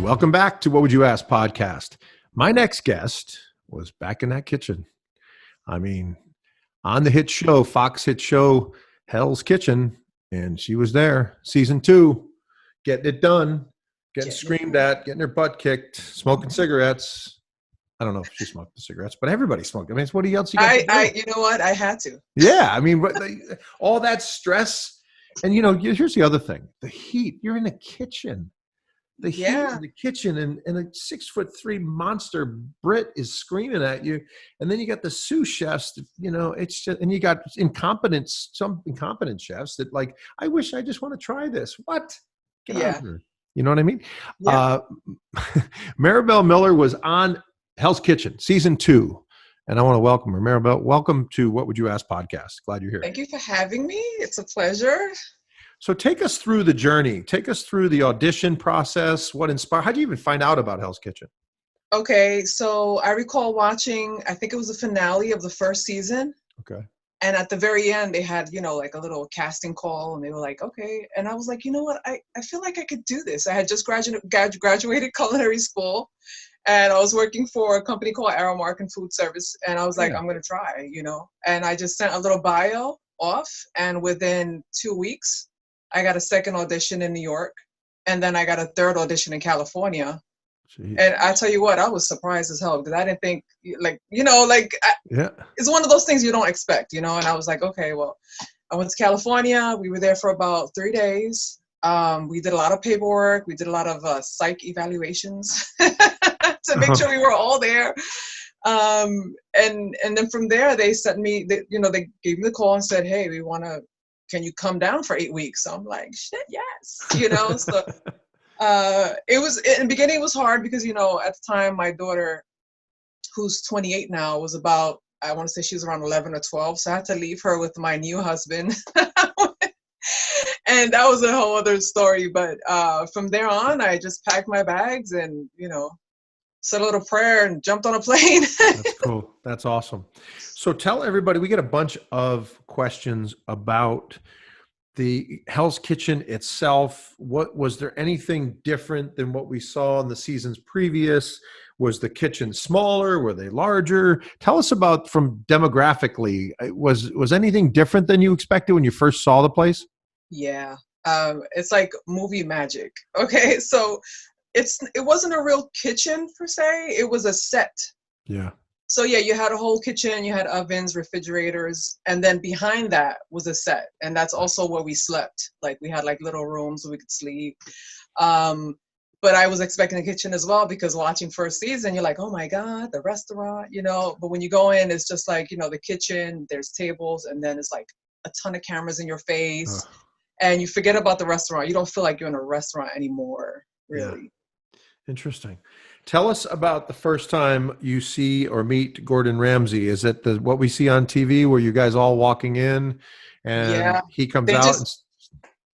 welcome back to What Would You Ask podcast. My next guest was back in that kitchen. I mean, on the hit show, Fox hit show, Hell's Kitchen, and she was there, season 2, getting it done, getting screamed at, getting her butt kicked, smoking cigarettes. I don't know if she smoked the cigarettes, but everybody smoked. I mean, what else you got to do? You know what? I had to. Yeah, I mean, all that stress. And, here's the other thing. The heat. You're in the kitchen. The heat in the kitchen, and a 6'3" monster Brit is screaming at you. And then you got the sous chefs, it's just, and you got some incompetent chefs that like, I wish I just want to try this. What? Get out of here. You know what I mean? Yeah. Maribel Miller was on Hell's Kitchen, season 2. And I want to welcome her. Maribel, welcome to What Would You Ask podcast. Glad you're here. Thank you for having me. It's a pleasure. So take us through the journey. Take us through the audition process. What inspired? How did you even find out about Hell's Kitchen? Okay, so I recall watching, I think it was the finale of the first season. Okay. And at the very end, they had, like a little casting call, and they were like, okay. And I was like, you know what? I feel like I could do this. I had just graduated culinary school, and I was working for a company called Aramark and Food Service. And I was like, I'm going to try, And I just sent a little bio off, and within 2 weeks, I got a second audition in New York, and then I got a third audition in California. Jeez. And I tell you what, I was surprised as hell because I didn't think, it's one of those things you don't expect, And I was like, okay, well, I went to California. We were there for about 3 days. We did a lot of paperwork. We did a lot of psych evaluations to make sure we were all there. And then from there, they sent me, they gave me the call and said, hey, can you come down for 8 weeks? So I'm like, shit, yes. So it was, in the beginning, it was hard because, at the time, my daughter, who's 28 now, was about, I want to say she was around 11 or 12. So I had to leave her with my new husband. And that was a whole other story. But from there on, I just packed my bags and, said a little prayer and jumped on a plane. That's cool. That's awesome. So tell everybody, we get a bunch of questions about the Hell's Kitchen itself. Was there anything different than what we saw in the seasons previous? Was the kitchen smaller? Were they larger? Tell us about from demographically, was anything different than you expected when you first saw the place? Yeah. It's like movie magic. Okay. So it wasn't a real kitchen per se. It was a set. Yeah. So yeah, you had a whole kitchen, you had ovens, refrigerators, and then behind that was a set. And that's also where we slept. Like we had like little rooms where we could sleep. But I was expecting a kitchen as well because watching first season, you're like, oh my God, the restaurant, but when you go in, it's just like, the kitchen, there's tables, and then it's like a ton of cameras in your face. And you forget about the restaurant. You don't feel like you're in a restaurant anymore, really. Yeah. Interesting. Tell us about the first time you see or meet Gordon Ramsay. Is it what we see on TV where you guys all walking in and he comes out?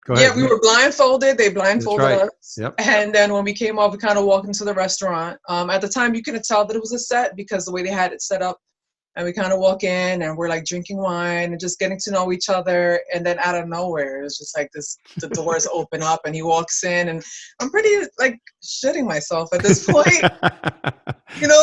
Go ahead. Yeah, we were blindfolded. They blindfolded us. Yep. And then when we came off, we kind of walked into the restaurant. At the time, you couldn't tell that it was a set because the way they had it set up. And we kind of walk in and we're like drinking wine and just getting to know each other. And then out of nowhere, it's just like the doors open up and he walks in, and I'm pretty like shitting myself at this point,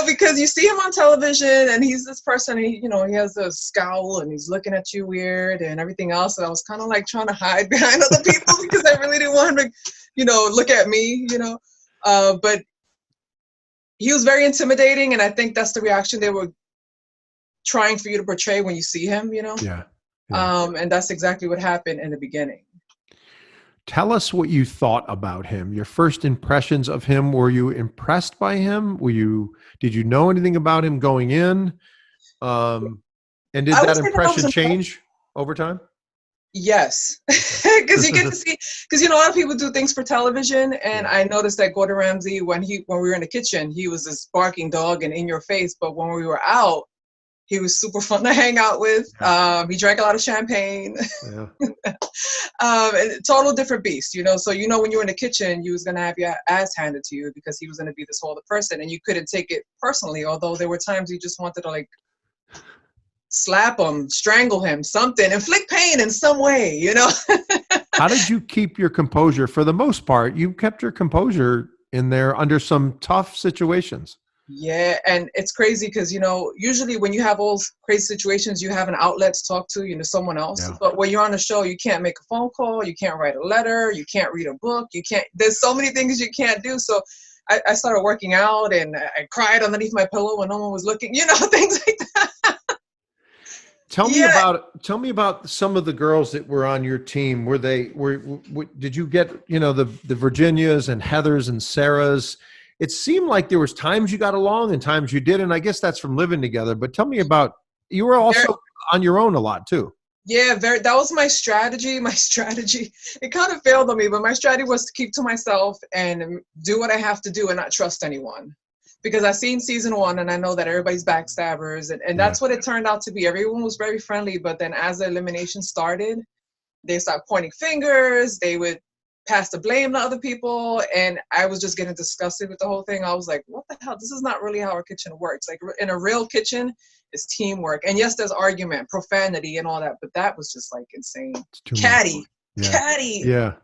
because you see him on television and he's this person, he has a scowl and he's looking at you weird and everything else. And I was kind of like trying to hide behind other people because I really didn't want him to, look at me, but he was very intimidating. And I think that's the reaction they were trying for you to portray when you see him, Yeah. And that's exactly what happened in the beginning. Tell us what you thought about him. Your first impressions of him. Were you impressed by him? Did you know anything about him going in? And did that impression change over time? Yes, because you get to see, because a lot of people do things for television, and I noticed that Gordon Ramsay, when we were in the kitchen, he was this barking dog and in your face, but when we were out, he was super fun to hang out with. He drank a lot of champagne. Yeah. And total different beast, So, when you were in the kitchen, you was going to have your ass handed to you because he was going to be this whole other person, and you couldn't take it personally, although there were times you just wanted to, like, slap him, strangle him, something, inflict pain in some way, How did you keep your composure? For the most part, you kept your composure in there under some tough situations. Yeah, and it's crazy because, usually when you have all crazy situations, you have an outlet to talk to, someone else. Yeah. But when you're on a show, you can't make a phone call, you can't write a letter, you can't read a book, there's so many things you can't do. So I started working out, and I cried underneath my pillow when no one was looking, things like that. Tell me about some of the girls that were on your team. Did you get, the Virginias and Heathers and Sarahs? It seemed like there was times you got along and times you didn't. I guess that's from living together, but tell me about, you were also on your own a lot too. Yeah, that was my strategy. It kind of failed on me, but my strategy was to keep to myself and do what I have to do and not trust anyone. Because I've seen season 1 and I know that everybody's backstabbers, and that's what it turned out to be. Everyone was very friendly, but then as the elimination started, they started pointing fingers, they would pass the blame to other people, and I was just getting disgusted with the whole thing. I was like, what the hell? This is not really how our kitchen works. Like, in a real kitchen, it's teamwork. And yes, there's argument, profanity, and all that, but that was just like insane. Catty. Yeah.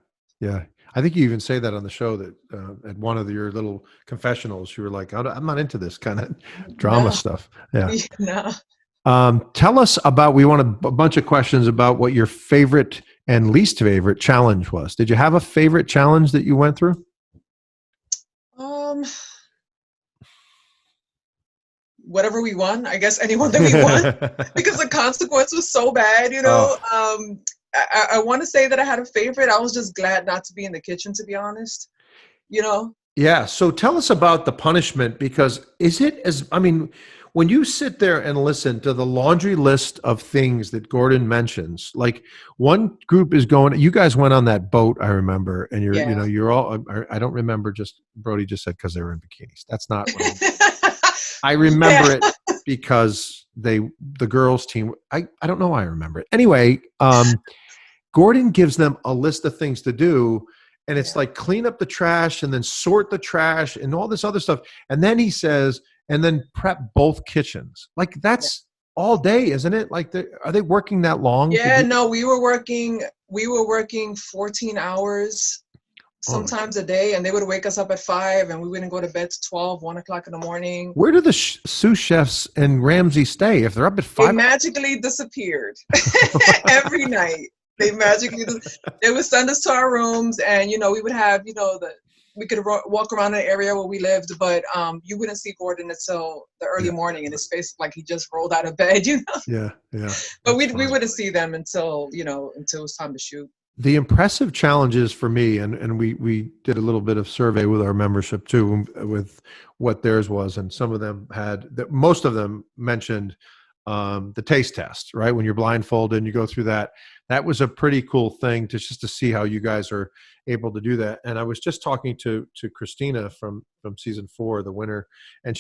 I think you even say that on the show that at one of your little confessionals, you were like, I'm not into this kind of drama stuff. Yeah. No. Tell us about, we want a bunch of questions about what your favorite and least favorite challenge was. Did you have a favorite challenge that you went through? Whatever we won, I guess anyone that we won, because the consequence was so bad, I want to say that I had a favorite. I was just glad not to be in the kitchen, to be honest, Yeah. So tell us about the punishment, because when you sit there and listen to the laundry list of things that Gordon mentions, like one group is going, you guys went on that boat, I remember, and you're all, I don't remember, just Brody just said, because they were in bikinis. That's not what I remember it because the girls team, I don't know why I remember it. Anyway, Gordon gives them a list of things to do, and it's like clean up the trash and then sort the trash and all this other stuff. And then he says, and then prep both kitchens. Like, that's all day, isn't it? Like, are they working that long? Yeah, no, we were working 14 hours sometimes a day, and they would wake us up at 5 and we wouldn't go to bed to 12, 1 o'clock in the morning. Where do the sous chefs and Ramsay stay if they're up at 5? They magically disappeared every night. They would send us to our rooms, and we would have we could walk around the area where we lived, but you wouldn't see Gordon until the early morning, and his face like he just rolled out of bed, Yeah. But we wouldn't see them until it was time to shoot. The impressive challenges for me, and we did a little bit of survey with our membership too, with what theirs was, and some of them most of them mentioned the taste test, right? When you're blindfolded and you go through that. That was a pretty cool thing to see how you guys are able to do that. And I was just talking to Christina from season 4, the winner, and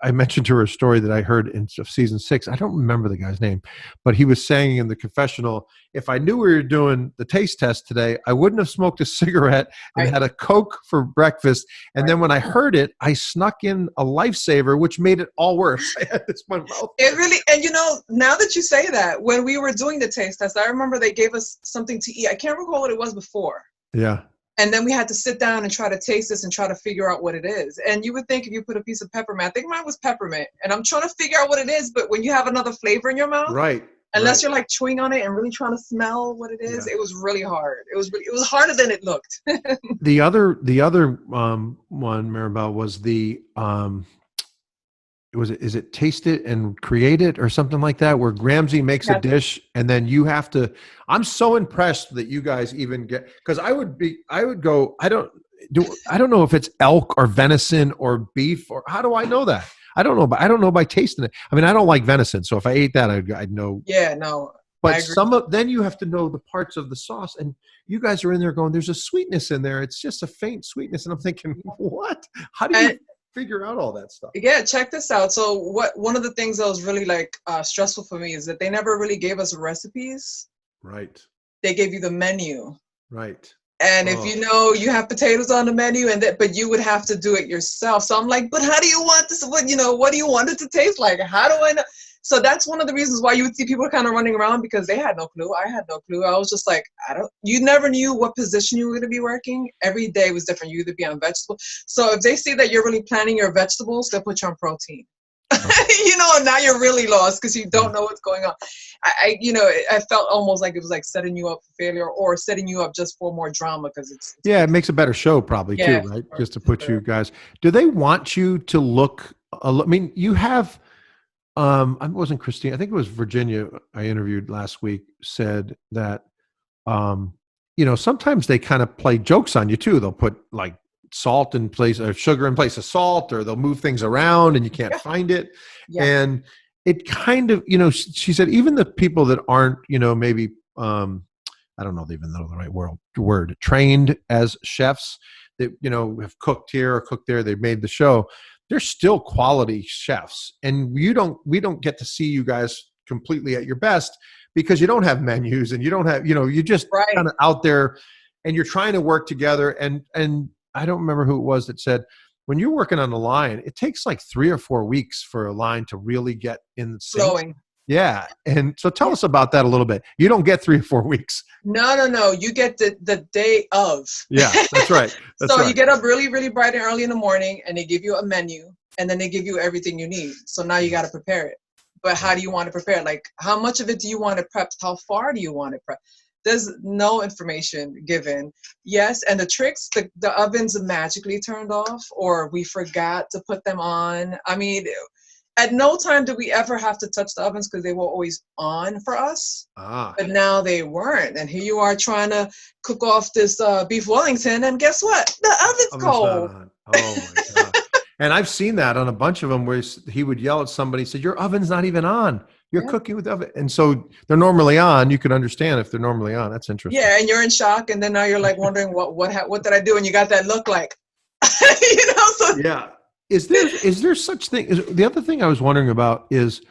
I mentioned to her a story that I heard in season 6. I don't remember the guy's name, but he was saying in the confessional, if I knew we were doing the taste test today, I wouldn't have smoked a cigarette and had a Coke for breakfast. And then when I heard it, I snuck in a Lifesaver, which made it all worse. I had this in my mouth. It really, and now that you say that, when we were doing the taste test, I remember they gave us something to eat. I can't recall what it was before. Yeah. And then we had to sit down and try to taste this and try to figure out what it is. And you would think if you put a piece of peppermint, I think mine was peppermint, and I'm trying to figure out what it is, but when you have another flavor in your mouth, right, unless you're like chewing on it and really trying to smell what it is, it was really hard. It was harder than it looked. The other one, Maribel, was the is it Taste It and Create It or something like that, where Ramsay makes a dish and then you have to. I'm so impressed that you guys even get, because I would go, I don't know if it's elk or venison or beef, or how do I know that? I don't know by tasting it. I mean, I don't like venison, so if I ate that, I'd know. Yeah, no. But then you have to know the parts of the sauce, and you guys are in there going, there's a sweetness in there. It's just a faint sweetness, and I'm thinking, what? How do you figure out all that stuff? Yeah, check this out. So one of the things that was really stressful for me is that they never really gave us recipes. Right. They gave you the menu. Right. And if you have potatoes on the menu, but you would have to do it yourself. So I'm like, but how do you want this? What do you want it to taste like? How do I know? So that's one of the reasons why you would see people kind of running around, because they had no clue. I had no clue. I was just like, you never knew what position you were going to be working. Every day was different. You either be on vegetable. So if they see that you're really planning your vegetables, they'll put you on protein. And now you're really lost because you don't know what's going on. I felt almost like it was like setting you up for failure or setting you up just for more drama, because it's it makes a better show probably too, right? Just to put you guys. Do they want you to look? I mean, you have. It wasn't Christine. I think it was Virginia. I interviewed last week. Said that, sometimes they kind of play jokes on you too. They'll put like salt in place or sugar in place of salt, or they'll move things around and you can't find it. Yeah. And it kind of, she said, even the people that aren't, maybe, I don't know, even know the right word, trained as chefs that, have cooked here or cooked there, they've made the show. They're still quality chefs. And we don't get to see you guys completely at your best because you don't have menus and you don't have, you're just kind of out there and you're trying to work together. And I don't remember who it was that said, when you're working on a line, it takes like 3 or 4 weeks for a line to really get in the sync. Flowing. Yeah. And so tell us about that a little bit. You don't get 3 or 4 weeks. No. You get the day of. Yeah, that's right. You get up really, really bright and early in the morning, and they give you a menu, and then they give you everything you need. So now you got to prepare it. But how do you want to prepare? Like, how much of it do you want to prep? How far do you want to prep? There's no information given. Yes, and the tricks, the ovens magically turned off, or we forgot to put them on. I mean, at no time did we ever have to touch the ovens because they were always on for us. But now they weren't. And here you are trying to cook off this beef Wellington, and guess what? The oven's cold. Oh, my God. And I've seen that on a bunch of them where he would yell at somebody, said, your oven's not even on. You're cooking with the oven. And so they're normally on. You can understand if they're normally on. That's interesting. Yeah, and you're in shock. And then now you're like wondering, what did I do? And you got that look like, So. Yeah. Is there such thing? The other thing I was wondering about is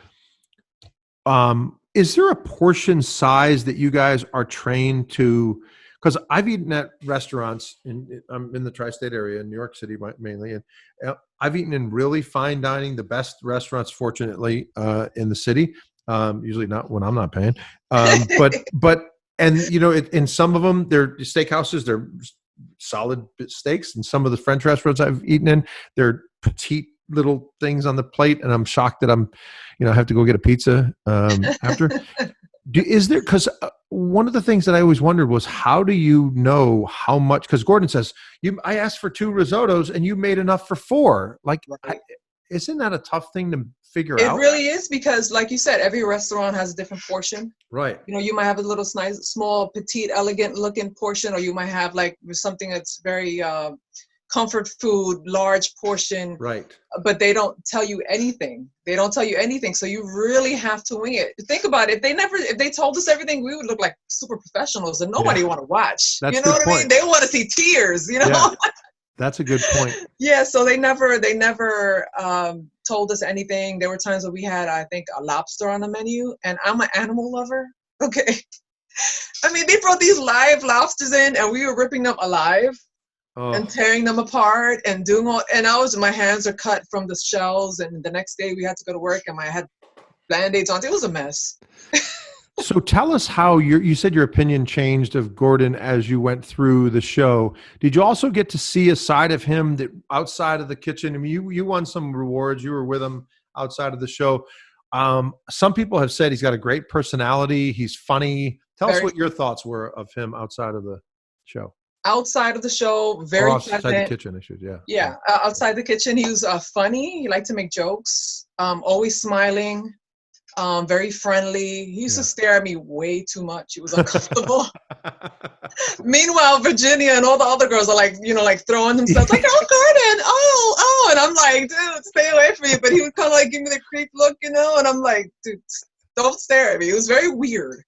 there a portion size that you guys are trained to? Because I've eaten at restaurants I'm in the tri-state area in New York City mainly, and I've eaten in really fine dining, the best restaurants, fortunately, in the city. Usually not when I'm not paying, in some of them, they're steakhouses. They're solid steaks, and some of the French restaurants I've eaten in, they're petite little things on the plate, and I'm shocked that I have to go get a pizza after. Because one of the things that I always wondered was, how do you know how much? Because Gordon says, I asked for 2 risottos and you made enough for 4. Like, isn't that a tough thing to figure out? It really is, because like you said, every restaurant has a different portion. Right. You might have a little nice, small, petite, elegant looking portion, or you might have like something that's very comfort food, large portion. Right. But they don't tell you anything. So you really have to wing it. Think about it. If they told us everything, we would look like super professionals, and nobody want to watch. That's what I mean? They want to see tears, Yeah. That's a good point. Yeah. So they never told us anything. There were times where we had, I think, a lobster on the menu, and I'm an animal lover. Okay. I mean, they brought these live lobsters in, and we were ripping them alive. And tearing them apart and doing all, and my hands are cut from the shells, and the next day we had to go to work, and I had Band-Aids on. It was a mess. So tell us how you said your opinion changed of Gordon as you went through the show. Did you also get to see a side of him that outside of the kitchen? I mean, you won some rewards. You were with him outside of the show. Some people have said he's got a great personality. He's funny. Tell us what your thoughts were of him outside of the show. Outside of the show, very outside pleasant. The kitchen, I should, Yeah, outside the kitchen, he was funny. He liked to make jokes. Always smiling. Very friendly. He used to stare at me way too much. It was uncomfortable. Meanwhile, Virginia and all the other girls are like, throwing themselves like, oh, Gordon, oh, and I'm like, dude, stay away from me. But he would kind of like give me the creep look, and I'm like, dude, don't stare at me. It was very weird.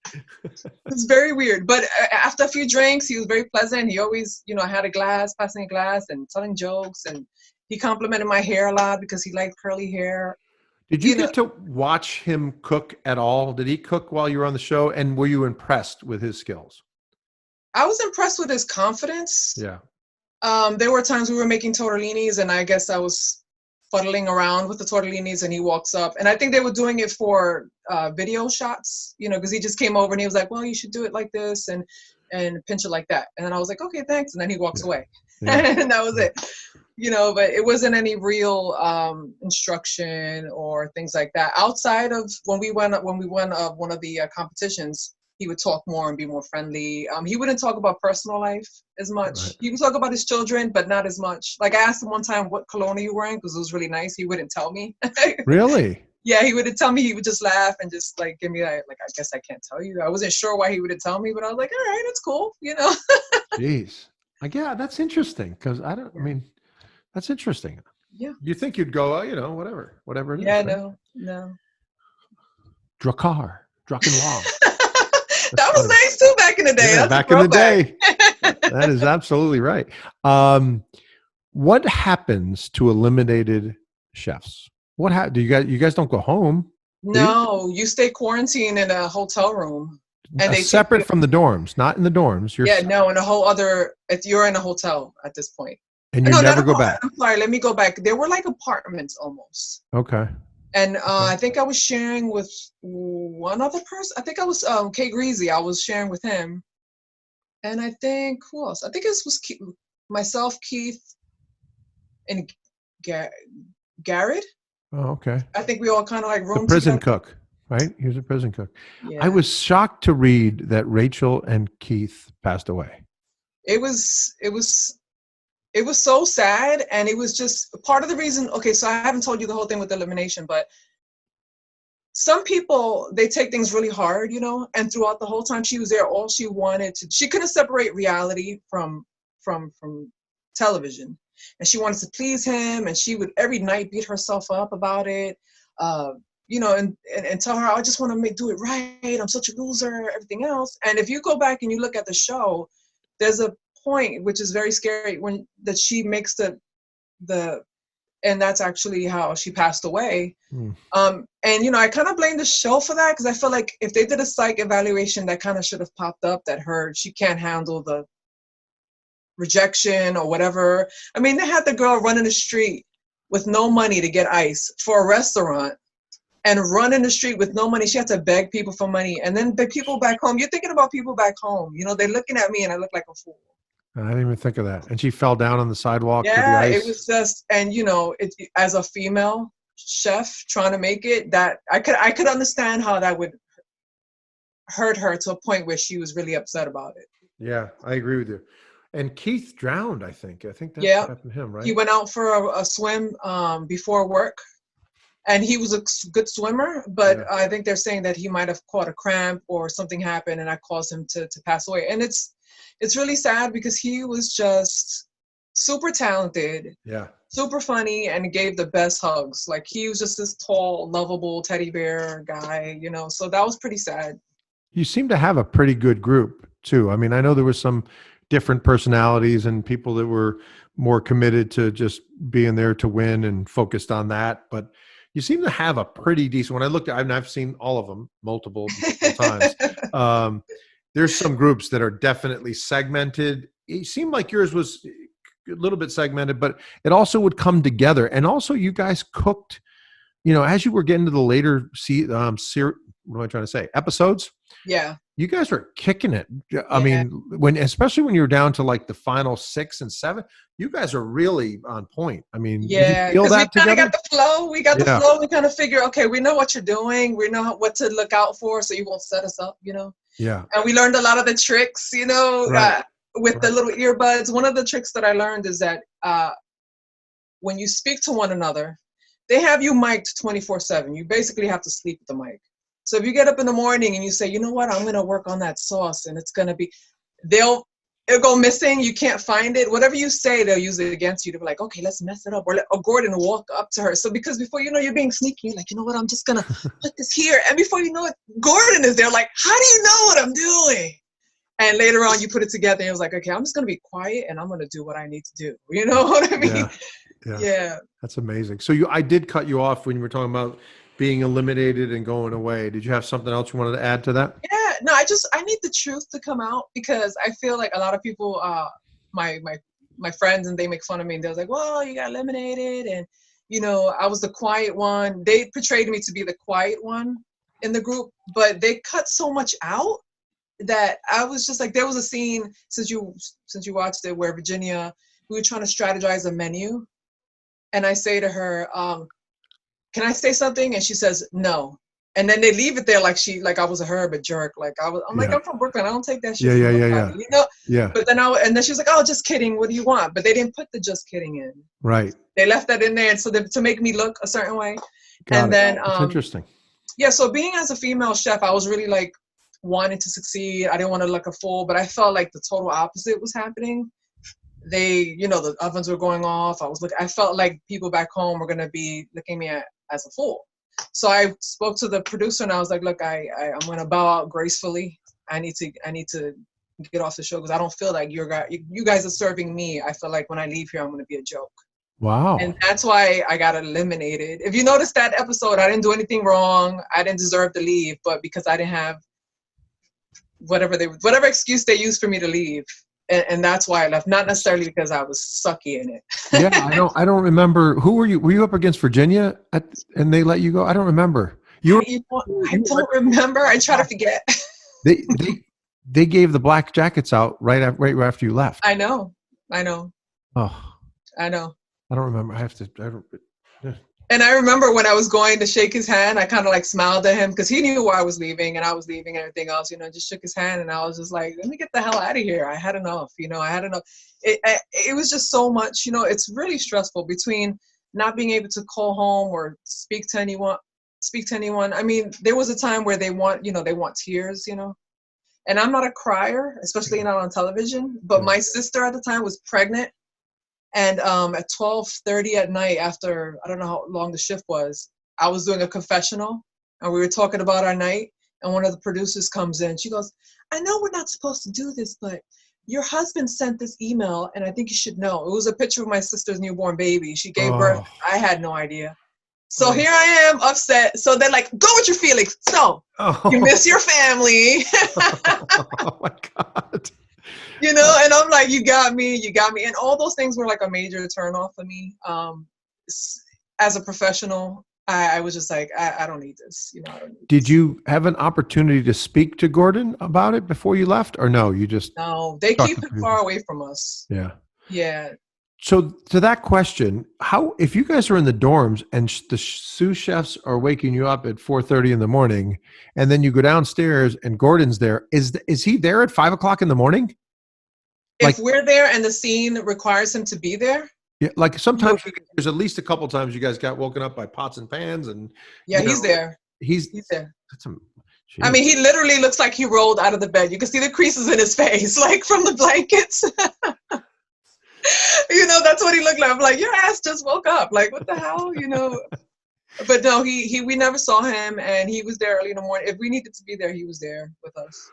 But after a few drinks, he was very pleasant. He always, had a glass, passing a glass and telling jokes. And he complimented my hair a lot because he liked curly hair. Did you get to watch him cook at all? Did he cook while you were on the show? And were you impressed with his skills? I was impressed with his confidence. Yeah. There were times we were making tortellinis, and I guess I was fuddling around with the tortellinis, and he walks up, and I think they were doing it for video shots, because he just came over and he was like, well, you should do it like this and pinch it like that. And then I was like, okay, thanks. And then he walks away. And that was it. But it wasn't any real instruction or things like that. Outside of when we won one of the competitions, he would talk more and be more friendly. He wouldn't talk about personal life as much. Right. He would talk about his children, but not as much. Like I asked him one time, what cologne are you wearing? Because it was really nice. He wouldn't tell me. Really? Yeah, he wouldn't tell me. He would just laugh and just like give me like, I guess I can't tell you. I wasn't sure why he wouldn't tell me, but I was like, all right, it's cool, Jeez. Yeah, that's interesting because that's interesting. Yeah. You think you'd go, whatever it is. Yeah, right? No. Drakkar. That was nice too back in the day. Yeah, back in the day. That is absolutely right. What happens to eliminated chefs? Do you guys don't go home? No, you stay quarantined in a hotel room. And they separate from the dorms, not in the dorms. No, in a whole other. You're in a hotel at this point. And you never go back. I'm sorry. Let me go back. They were like apartments almost. Okay. And I think I was sharing with one other person. I think I was Kay Greasy. I was sharing with him. And I think who else? I think it was myself, Keith, and Garrett. Oh, okay. I think we all kind of like roomed the prison together. cook, right? He was a prison cook. Yeah. I was shocked to read that Rachel and Keith passed away. It was so sad, and it was just part of the reason. Okay, so I haven't told you the whole thing with elimination, but some people, they take things really hard, and throughout the whole time she was there, all she wanted to, she couldn't separate reality from television, and she wanted to please him, and she would every night beat herself up about it, and tell her, I just want to do it right, I'm such a loser, everything else. And if you go back and you look at the show, there's a point which is very scary that she makes the and that's actually how she passed away. And I kind of blame the show for that, because I feel like if they did a psych evaluation, that kind of should have popped up that she can't handle the rejection or whatever. I mean, they had the girl run in the street with no money to get ice for a restaurant, and run in the street with no money. She had to beg people for money. And then the people back home, you're thinking about people back home, they're looking at me and I look like a fool. I didn't even think of that. And she fell down on the sidewalk. Yeah, with the ice. It was just, and as a female chef trying to make it, that I could understand how that would hurt her to a point where she was really upset about it. Yeah, I agree with you. And Keith drowned, I think. I think that happened to him, right? He went out for a swim before work, and he was a good swimmer, but I think they're saying that he might have caught a cramp or something happened, and that caused him to pass away. And it's really sad, because he was just super talented, super funny, and gave the best hugs. Like, he was just this tall, lovable teddy bear guy, so that was pretty sad. You seem to have a pretty good group too. I mean, I know there was some different personalities and people that were more committed to just being there to win and focused on that, but you seem to have a pretty decent, when I looked at, I've seen all of them multiple times. There's some groups that are definitely segmented. It seemed like yours was a little bit segmented, but it also would come together. And also you guys cooked, as you were getting to the later episodes. Yeah. You guys were kicking it. I mean, especially when you were down to like the final 6 and 7, you guys are really on point. I mean, did you feel that together? We kind of got the flow. We got the flow. We kind of figure, okay, we know what you're doing. We know what to look out for, so you won't set us up, Yeah. And we learned a lot of the tricks, with the little earbuds. One of the tricks that I learned is that when you speak to one another, they have you mic'd 24/7. You basically have to sleep with the mic. So if you get up in the morning and you say, you know what, I'm going to work on that sauce, and it's going to be, it'll go missing. You can't find it. Whatever you say, they'll use it against you to be like, okay, let's mess it up. Or Gordon will walk up to her. So because before you know you're being sneaky, you're like, you know what, I'm just going to put this here. And before you know it, Gordon is there like, how do you know what I'm doing? And later on you put it together and it was like, okay, I'm just going to be quiet and I'm going to do what I need to do. You know what I mean? Yeah. That's amazing. So I did cut you off when you were talking about being eliminated and going away. Did you have something else you wanted to add to that? Yeah, no, I need the truth to come out, because I feel like a lot of people, my friends, and they make fun of me, and they're like, well, you got eliminated, and I was the quiet one. They portrayed me to be the quiet one in the group, but they cut so much out that I was just like, there was a scene, since you watched it, where Virginia, we were trying to strategize a menu, and I say to her, can I say something? And she says no. And then they leave it there like I was a herb, a jerk. I'm like, I'm from Brooklyn. I don't take that shit from nobody, Yeah. But then she was like, oh, just kidding. What do you want? But they didn't put the just kidding in. Right. They left that in there, and so to make me look a certain way. Got it. That's interesting. Yeah. So being as a female chef, I was really like wanting to succeed. I didn't want to look a fool, but I felt like the total opposite was happening. The ovens were going off. I felt like people back home were going to be looking at me as a fool. So I spoke to the producer, and I was like, look, I'm going to bow out gracefully. I need to get off the show because I don't feel like you guys are serving me. I feel like when I leave here, I'm going to be a joke. Wow. And that's why I got eliminated. If you notice that episode, I didn't do anything wrong. I didn't deserve to leave, but because I didn't have whatever excuse they used for me to leave. And that's why I left, not necessarily because I was sucky in it. Yeah, I don't remember. Who were you? Were you up against Virginia and they let you go? I don't remember. I don't remember. I try to forget. They gave the black jackets out right after you left. I know. Oh, I know. I don't remember. And I remember when I was going to shake his hand, I kind of like smiled at him because he knew why I was leaving and I was leaving and everything else, just shook his hand. And I was just like, let me get the hell out of here. I had enough, I had enough. It was just so much, it's really stressful between not being able to call home or speak to anyone. I mean, there was a time where they want tears, and I'm not a crier, especially not on television. But my sister at the time was pregnant. And at 12:30 at night, after I don't know how long the shift was, I was doing a confessional, and we were talking about our night. And one of the producers comes in. She goes, "I know we're not supposed to do this, but your husband sent this email, and I think you should know." It was a picture of my sister's newborn baby. She gave birth. I had no idea. So here I am, upset. So they're like, "Go with your feelings." So you miss your family. Oh my God. And I'm like, you got me. And all those things were like a major turnoff for me. As a professional, I was just like, I don't need this. I don't need Did you have an opportunity to speak to Gordon about it before you left, or no? You just no. They keep him far away from us. Yeah. Yeah. So to that question, if you guys are in the dorms and the sous chefs are waking you up at 4:30 in the morning, and then you go downstairs and Gordon's there, is he there at 5:00 in the morning? If we're there and the scene requires him to be there? Yeah, like sometimes there's at least a couple times you guys got woken up by pots and pans and he's there. He's there. I mean, he literally looks like he rolled out of the bed. You can see the creases in his face, like from the blankets. That's what he looked like. I'm like, your ass just woke up. Like, what the hell? But no, we never saw him, and he was there early in the morning. If we needed to be there, he was there with us.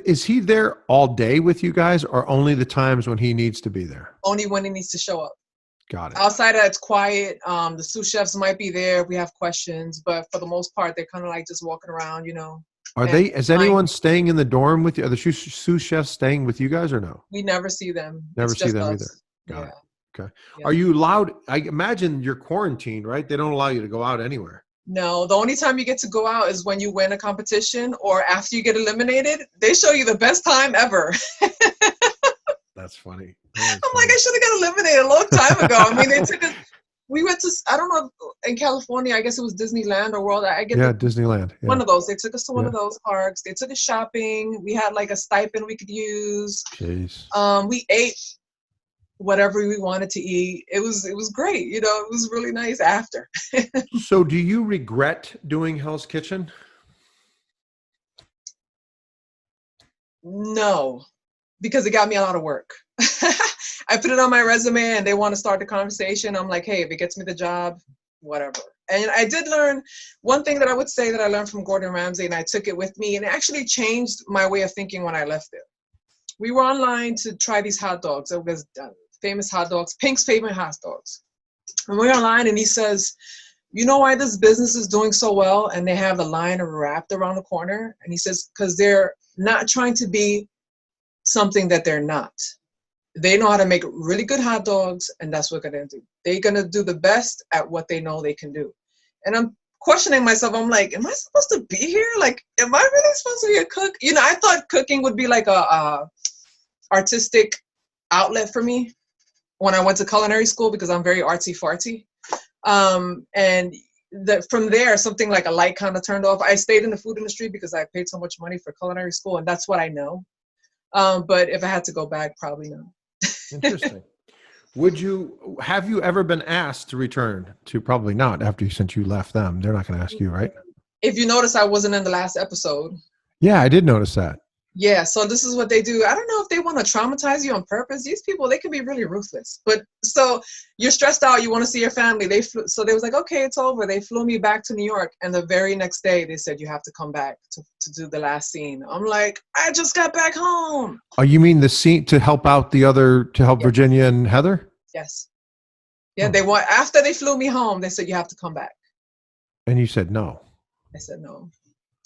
Is he there all day with you guys, or only the times when he needs to be there? Only when he needs to show up. Got it. Outside of that, it's quiet. The sous chefs might be there if we have questions, but for the most part, they're kind of like just walking around, Is anyone staying in the dorm with you? Are the sous chefs staying with you guys or no? We never see them. Never see them either. Got it. Okay. Yeah. Are you allowed? I imagine you're quarantined, right? They don't allow you to go out anywhere. No, the only time you get to go out is when you win a competition or after you get eliminated. They show you the best time ever. That's funny. I'm like, I should have got eliminated a long time ago. I mean, they took us. We went to, I don't know, in California, I guess it was Disneyland or World. Disneyland. Yeah. One of those. They took us to one of those parks. They took us shopping. We had like a stipend we could use. Jeez. We ate whatever we wanted to eat. It was great. It was really nice after. So do you regret doing Hell's Kitchen? No, because it got me a lot of work. I put it on my resume and they want to start the conversation. I'm like, hey, if it gets me the job, whatever. And I did learn one thing that I would say that I learned from Gordon Ramsay, and I took it with me, and it actually changed my way of thinking when I left there. We were online to try these hot dogs. It was famous hot dogs, Pink's favorite hot dogs. And we're online and he says, you know why this business is doing so well and they have a line wrapped around the corner? And he says, because they're not trying to be something that they're not. They know how to make really good hot dogs, and that's what they're going to do. They're going to do the best at what they know they can do. And I'm questioning myself. I'm like, am I supposed to be here? Like, am I really supposed to be a cook? You know, I thought cooking would be like a artistic outlet for me when I went to culinary school, because I'm very artsy fartsy. And from there, something like a light kind of turned off. I stayed in the food industry because I paid so much money for culinary school, and that's what I know. But if I had to go back, probably no. Interesting. Have you ever been asked to return to? Probably not, since you left them. They're not going to ask you, right? If you notice, I wasn't in the last episode. Yeah, I did notice that. Yeah, so this is what they do. I don't know if they want to traumatize you on purpose. These people, they can be really ruthless. But so you're stressed out, you want to see your family. So they was like, okay, it's over. They flew me back to New York. And the very next day, they said, you have to come back to do the last scene. I'm like, I just got back home. Oh, you mean the scene to help out Virginia and Heather? Yes. Yeah, after they flew me home, they said, you have to come back. And you said no. I said no.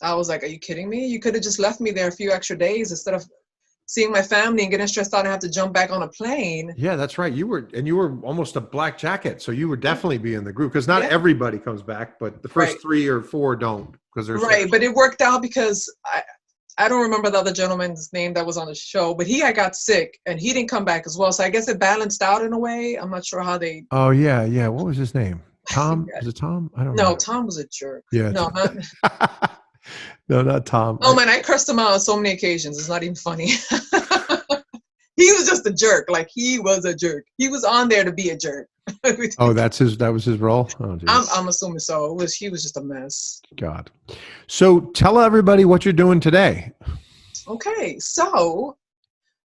I was like, are you kidding me? You could have just left me there a few extra days instead of seeing my family and getting stressed out and have to jump back on a plane. Yeah, that's right. You were almost a black jacket. So you would definitely be in the group, because not everybody comes back, but the first 3 or 4 don't, because they're right. But it worked out because I don't remember the other gentleman's name that was on the show, but he got sick and he didn't come back as well. So I guess it balanced out in a way. I'm not sure how they. Oh yeah, yeah. What was his name? Tom? Was it Tom? I don't know. No, Tom was a jerk. Yeah. No, no, not Tom. Oh man, I cursed him out on so many occasions. It's not even funny. He was just a jerk. Like, he was a jerk. He was on there to be a jerk. Oh, that was his role? Oh, I'm assuming so. He was just a mess. God. So tell everybody what you're doing today. Okay. So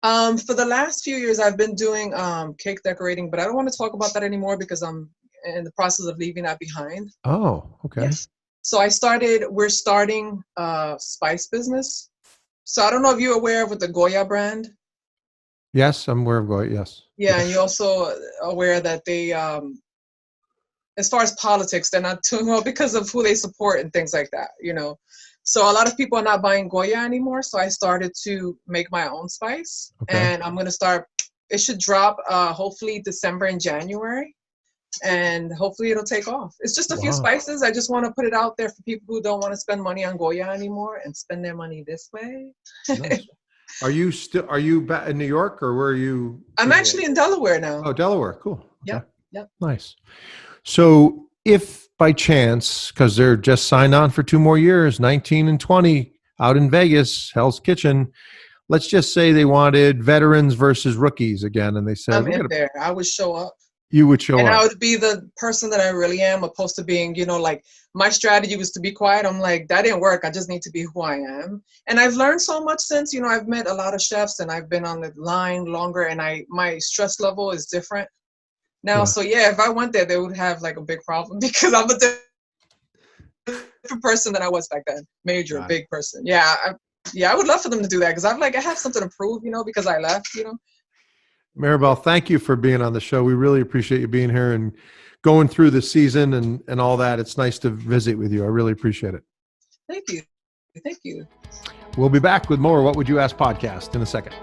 for the last few years, I've been doing cake decorating, but I don't want to talk about that anymore because I'm in the process of leaving that behind. Oh, okay. Yes. So we're starting a spice business. So I don't know if you're aware of the Goya brand. Yes, I'm aware of Goya, yes. Yeah, and you're also aware that they, as far as politics, they're not doing well because of who they support and things like that, you know. So a lot of people are not buying Goya anymore. So I started to make my own spice. Okay. And I'm going to start, it should drop hopefully December and January. And hopefully it'll take off. It's just a few spices. I just want to put it out there for people who don't want to spend money on Goya anymore and spend their money this way. Nice. Are you back in New York, or where are you? I'm actually in Delaware now. Oh, Delaware. Cool. Okay. Yep. Nice. So if by chance, because they're just signed on for 2 more years, 19 and 20 out in Vegas, Hell's Kitchen, let's just say they wanted veterans versus rookies again. And they said, I'm in there. I would show up. You would show up. And I would be the person that I really am, opposed to being, you know, like, my strategy was to be quiet. I'm like, that didn't work. I just need to be who I am. And I've learned so much since, you know, I've met a lot of chefs and I've been on the line longer, and my stress level is different now. Yeah. So yeah, if I went there, they would have like a big problem because I'm a different person than I was back then. Major, big person. Yeah. I would love for them to do that because I have something to prove, you know, because I left, you know. Maribel, thank you for being on the show. We really appreciate you being here and going through the season and all that. It's nice to visit with you. I really appreciate it. Thank you. Thank you. We'll be back with more What Would You Ask podcast in a second.